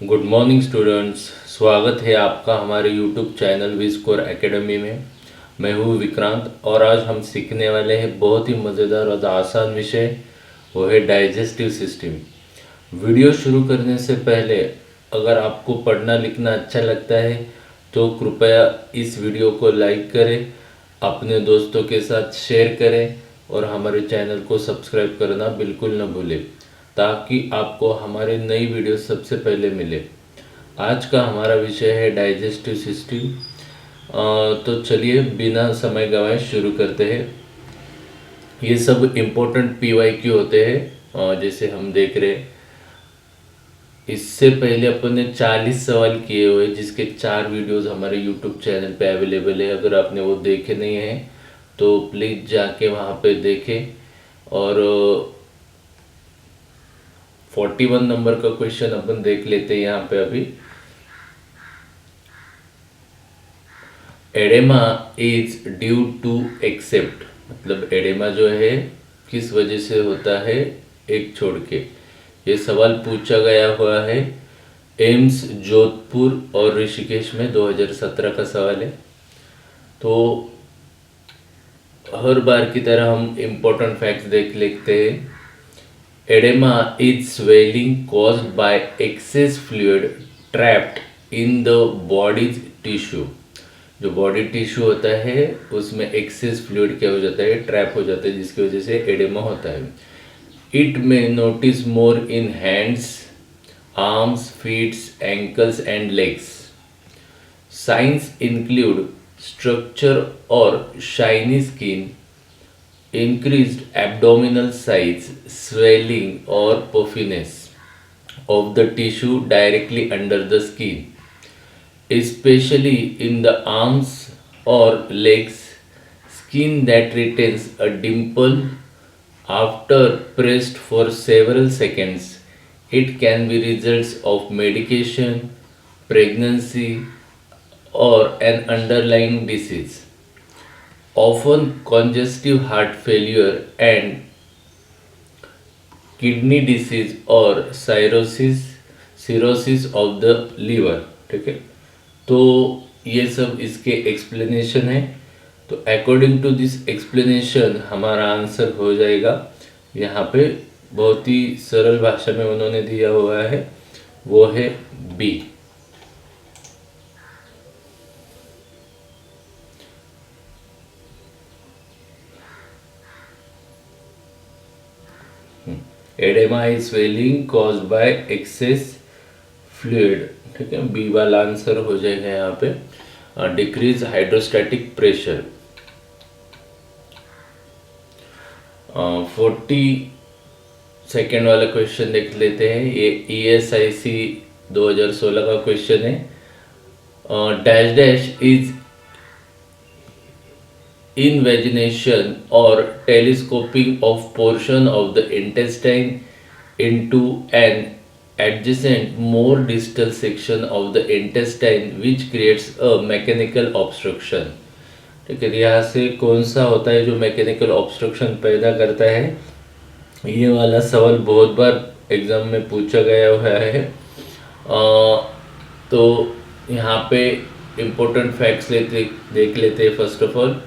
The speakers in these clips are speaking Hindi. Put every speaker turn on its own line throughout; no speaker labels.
Good morning students. स्वागत है आपका हमारे यूट्यूब चैनल विस्कोर एकेडमी में। मैं हूँ विक्रांत और आज हम सीखने वाले हैं बहुत ही मज़ेदार और आसान विषय, वो है डाइजेस्टिव सिस्टम। वीडियो शुरू करने से पहले अगर आपको पढ़ना लिखना अच्छा लगता है तो कृपया इस वीडियो को लाइक करें, अपने दोस्तों के साथ शेयर करें और हमारे चैनल को सब्सक्राइब करना बिल्कुल न भूलें ताकि आपको हमारे नई वीडियो सबसे पहले मिले। आज का हमारा विषय है डाइजेस्टिव सिस्टम। तो चलिए बिना समय गंवाए शुरू करते हैं। ये सब इम्पोर्टेंट पीवाईक्यू होते हैं, जैसे हम देख रहे हैं। इससे पहले अपन ने 40 सवाल किए हुए जिसके 4 वीडियोस हमारे यूट्यूब चैनल पे अवेलेबल है। अगर आपने वो देखे नहीं हैं तो प्लीज़ जाके वहाँ पे देखें। और 41 नंबर का क्वेश्चन अपन देख लेते हैं यहाँ पे अभी। Oedema is due to except, मतलब एडेमा जो है किस वजह से होता है एक छोड़ के। ये सवाल पूछा गया हुआ है एम्स जोधपुर और ऋषिकेश में, 2017 का सवाल है। तो हर बार की तरह हम इम्पोर्टेंट फैक्ट्स देख लेते हैं। Oedema is swelling caused by excess fluid trapped in the bodies tissue. जो बॉडी टिश्यू होता है उसमें एक्सेस फ्लूइड क्या हो जाता है, ट्रैप हो जाता है, जिसकी वजह से एडेमा होता है। इट में notice more in hands, arms, feets, ankles and legs. Signs include structure और shiny skin, increased abdominal size, swelling or puffiness of the tissue directly under the skin, especially in the arms or legs. Skin that retains a dimple after pressed for several seconds. It can be results of medication, pregnancy, or an underlying disease. Often congestive heart failure and kidney disease or cirrhosis of the liver। ठीक है, तो ये सब इसके एक्सप्लेनेशन है। तो अकॉर्डिंग टू दिस एक्सप्लेनेशन हमारा आंसर हो जाएगा यहाँ पे, बहुत ही सरल भाषा में उन्होंने दिया हुआ है, वो है B. Oedema is swelling caused by excess fluid. ठीक है, बी वाला आंसर हो जाएगा यहाँ पे। Decrease hydrostatic pressure. 42 वाला क्वेश्चन देख लेते हैं। ये ESIC 2016 का क्वेश्चन है। Dash dash is invagination or telescoping of portion of the intestine into an adjacent more distal section of the intestine which creates a mechanical obstruction। ठीक है, यहाँ से कौन सा होता है जो मैकेनिकल ऑब्स्ट्रक्शन पैदा करता है? ये वाला सवाल बहुत बार एग्जाम में पूछा गया हुआ है। तो यहाँ पे इम्पोर्टेंट फैक्ट्स देख लेते हैं। First of all,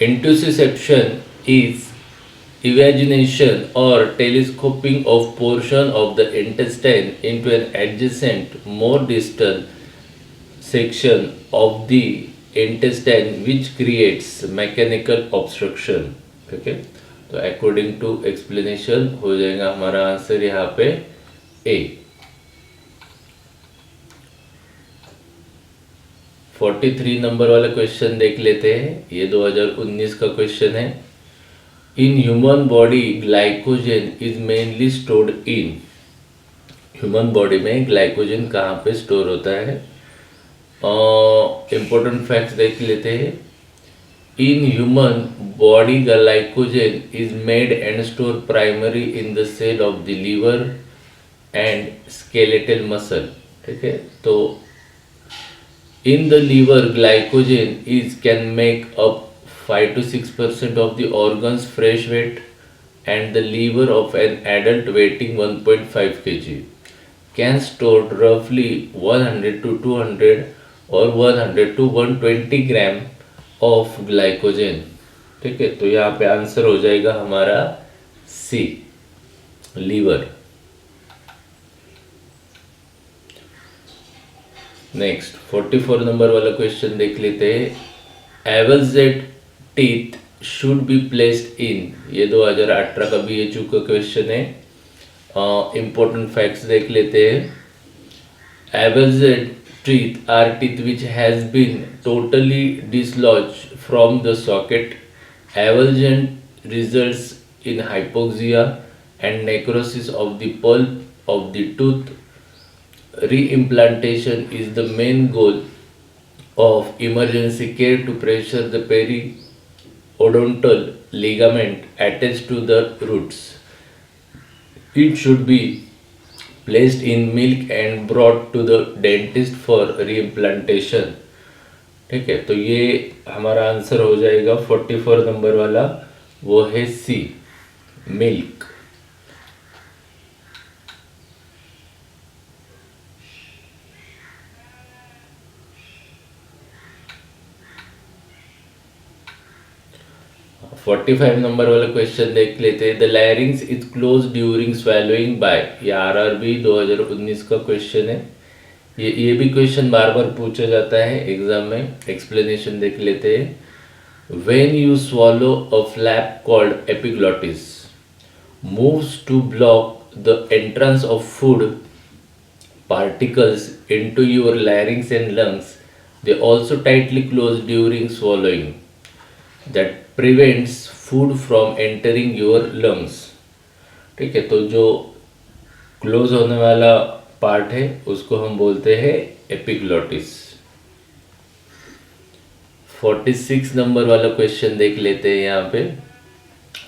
intussusception is evagination or telescoping of portion of the intestine into an adjacent more distal section of the intestine which creates mechanical obstruction। ठीक है, तो अकॉर्डिंग टू एक्सप्लेनेशन हो जाएगा हमारा आंसर यहाँ पे ए। 43 नंबर वाला क्वेश्चन देख लेते हैं। ये 2019 का क्वेश्चन है। इन human body glycogen is mainly stored in. Human body में ग्लाइकोजन कहाँ पे स्टोर होता है? इम्पोर्टेंट फैक्ट्स देख लेते हैं। In human body glycogen is made and store primary in the cell of the liver and skeletal muscle. ठीक है, तो in the liver glycogen is can make up 5 to 6% of the organ's fresh weight, and the liver of an adult weighing 1.5 kg can store roughly 100 to 200 or 100 to 120 gram of glycogen. ठीक है, तो यहाँ पे आंसर हो जाएगा हमारा सी, लीवर। नेक्स्ट 44 नंबर वाला क्वेश्चन देख लेते हैं। Avulsed teeth should be placed in, ये 2018 का भी ये चुका क्वेश्चन है। इंपॉर्टेंट फैक्ट्स देख लेते हैं। Avulsed teeth are teeth which has been totally dislodged from the socket. Avulsion results in hypoxia and necrosis of the pulp of the tooth. Reimplantation is the main goal of emergency care to pressure the periodontal ligament attached to the roots. It should be placed in milk and brought to the dentist for reimplantation. ठीक है, तो ये हमारा आंसर हो जाएगा 44 नंबर वाला, वो है सी, मिल्क। फोर्टी 45 नंबर वाला क्वेश्चन देख लेते हैं। The larynx is close during swallowing by, ये आरआरबी 2019 का क्वेश्चन है। ये भी क्वेश्चन बार बार पूछा जाता है एग्जाम में। एक्सप्लेनेशन देख लेते हैं। When you swallow a flap called epiglottis moves to block the entrance of food particles into your larynx and lungs, they also tightly close during swallowing. That prevents food from entering your lungs. ठीक है, तो जो क्लोज होने वाला पार्ट है उसको हम बोलते हैं एपिग्लॉटिस। 46 नंबर वाला क्वेश्चन देख लेते हैं। यहाँ पे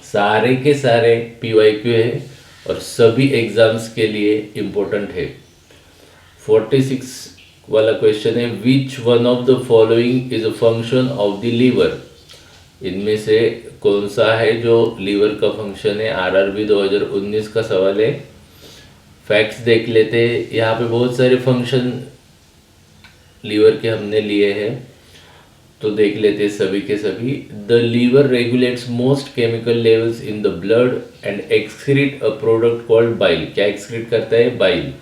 सारे के सारे PYQ है और सभी एग्जाम्स के लिए इम्पोर्टेंट है। 46 वाला क्वेश्चन है, which one of the following is a function of the liver, इनमें से कौन सा है जो लीवर का फंक्शन है। आरआरबी 2019 का सवाल है। फैक्ट्स देख लेते हैं। यहाँ पे बहुत सारे फंक्शन लीवर के हमने लिए हैं, तो देख लेते हैं सभी के सभी। The liver regulates most chemical levels in the blood and excrete a product called bile. क्या एक्सक्रीट करता है? Bile.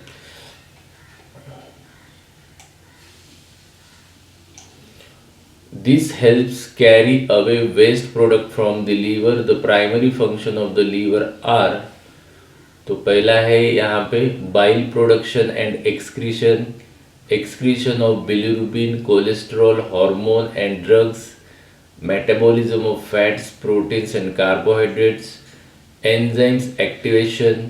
This helps carry away waste product from the liver. The primary function of the liver are, तो पहला है यहाँ पे bile production and excretion, excretion of bilirubin, cholesterol, hormone and drugs, metabolism of fats, proteins and carbohydrates, enzymes activation,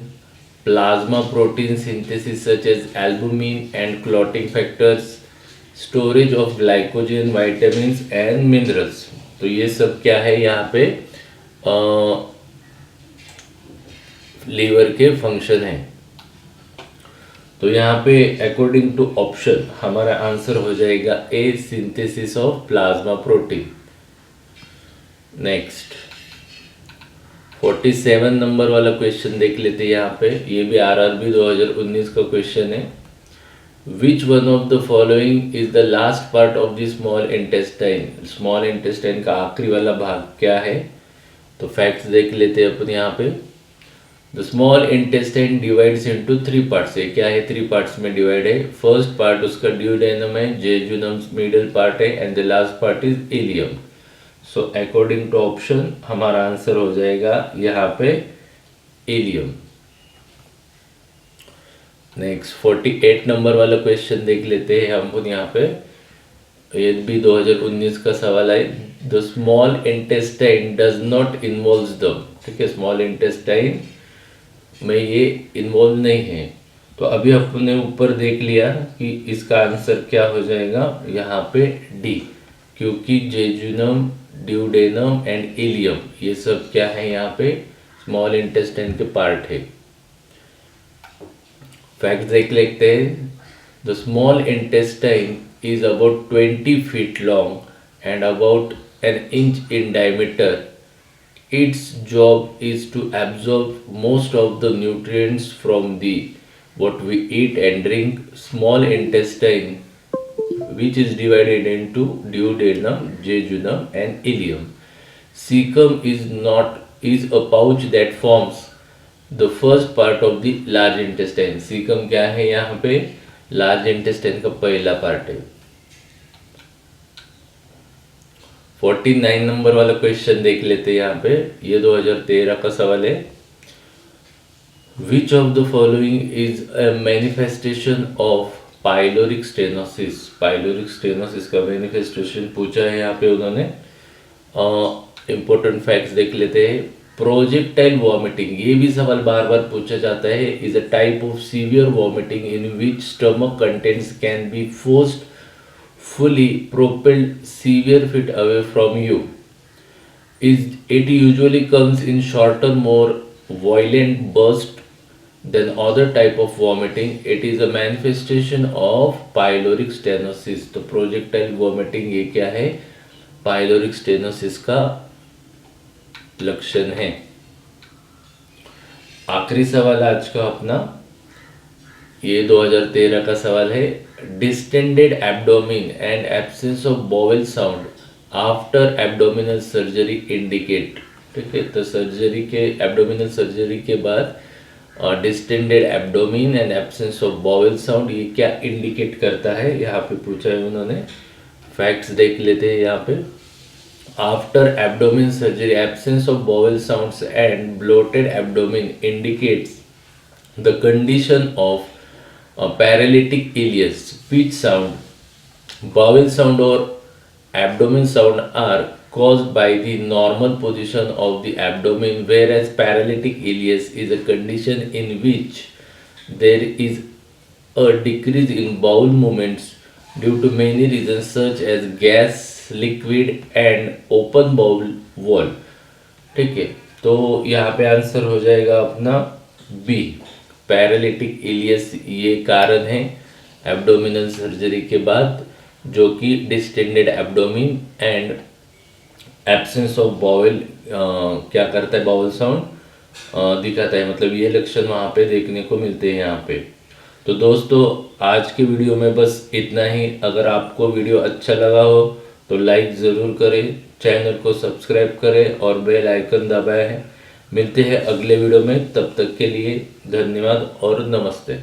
plasma protein synthesis such as albumin and clotting factors, storage of glycogen, vitamins and minerals. तो ये सब क्या है यहाँ पे लीवर के फंक्शन है। तो यहाँ पे अकॉर्डिंग टू ऑप्शन हमारा आंसर हो जाएगा A, synthesis of plasma protein. Next 47 number वाला क्वेश्चन देख लेते हैं। यहाँ पे ये भी आरआरबी 2019 का क्वेश्चन है। Which one of the following is the last part of the small intestine? Small intestine का आखिरी वाला भाग क्या है? तो फैक्ट्स देख लेते हैं अपन यहाँ पे। The small intestine divides into 3 parts है। क्या है? 3 पार्ट्स में डिवाइड है। फर्स्ट पार्ट उसका ड्यूडेनम है, जेजुनम मिडिल पार्ट है and the last part is ileum. So according to option हमारा आंसर हो जाएगा यहाँ पे इलियम। नेक्स्ट 48 नंबर वाला क्वेश्चन देख लेते हैं हम यहाँ पे। ये भी 2019 का सवाल है। The small intestine does not involve दम। ठीक है, स्मॉल इंटेस्टाइन में ये इन्वॉल्व नहीं है। तो अभी अपने ऊपर देख लिया कि इसका आंसर क्या हो जाएगा यहाँ पे डी, क्योंकि जेजुनम, ड्यूडेनम एंड इलियम ये सब क्या है यहाँ पे स्मॉल इंटेस्टाइन के पार्ट है। फैक्ट देख लेते हैं। The small intestine is about 20 feet long and about an inch in diameter. Its job is to absorb most of the nutrients from the what we eat and drink. Small intestine, which is divided into duodenum, jejunum, and ileum. Cecum is a pouch that forms the first part of the large intestine. Caecum क्या है यहाँ पे? लार्ज इंटेस्टाइन का पहला पार्ट है। 49 नंबर वाला क्वेश्चन देख लेते हैं यहाँ पे। ये 2013 का सवाल है। Which of the following is a manifestation of pyloric stenosis? Pyloric stenosis का मैनिफेस्टेशन पूछा है यहाँ पे उन्होंने। इम्पोर्टेंट फैक्ट्स देख लेते हैं। प्रोजेक्टाइल वॉमिटिंग, ये भी सवाल बार बार पूछा जाता है। Is a type of severe vomiting in which stomach contents can be forced fully propelled severe feet away from you. It usually comes in shorter, more violent bursts than other type of vomiting. It is a manifestation of pyloric stenosis. तो projectile vomiting ये क्या है? Pyloric stenosis का लक्षण है। आखिरी सवाल आज का अपना, ये 2013 का सवाल है। Distended abdomen and absence of bowel sound after abdominal surgery indicate. ठीक है, तो सर्जरी के एब्डोमिनल सर्जरी के बाद distended abdomen and absence of bowel sound ये क्या इंडिकेट करता है, यहाँ पे पूछा है उन्होंने। फैक्ट्स देख लेते हैं यहाँ पे। After abdomen surgery absence of bowel sounds and bloated abdomen indicates the condition of paralytic ileus. Speech sound, bowel sound or abdomen sound are caused by the normal position of the abdomen, whereas paralytic ileus is a condition in which there is a decrease in bowel movements due to many reasons such as gas, liquid and open bowel wall. ठीक है, तो यहाँ पे आंसर हो जाएगा अपना बी, पैरालिटिक इलियस ये कारण है एब्डोमिनल सर्जरी के बाद, जो कि distended abdomen and absence of bowel क्या करता है, बाउल साउंड दिखाता है। मतलब ये लक्षण वहाँ पे देखने को मिलते हैं यहाँ पे। तो दोस्तों आज के वीडियो में बस इतना ही। अगर आपको वीडियो अच्छा लगा हो तो लाइक ज़रूर करें, चैनल को सब्सक्राइब करें और बेल आइकन दबाएं। मिलते हैं अगले वीडियो में, तब तक के लिए धन्यवाद और नमस्ते।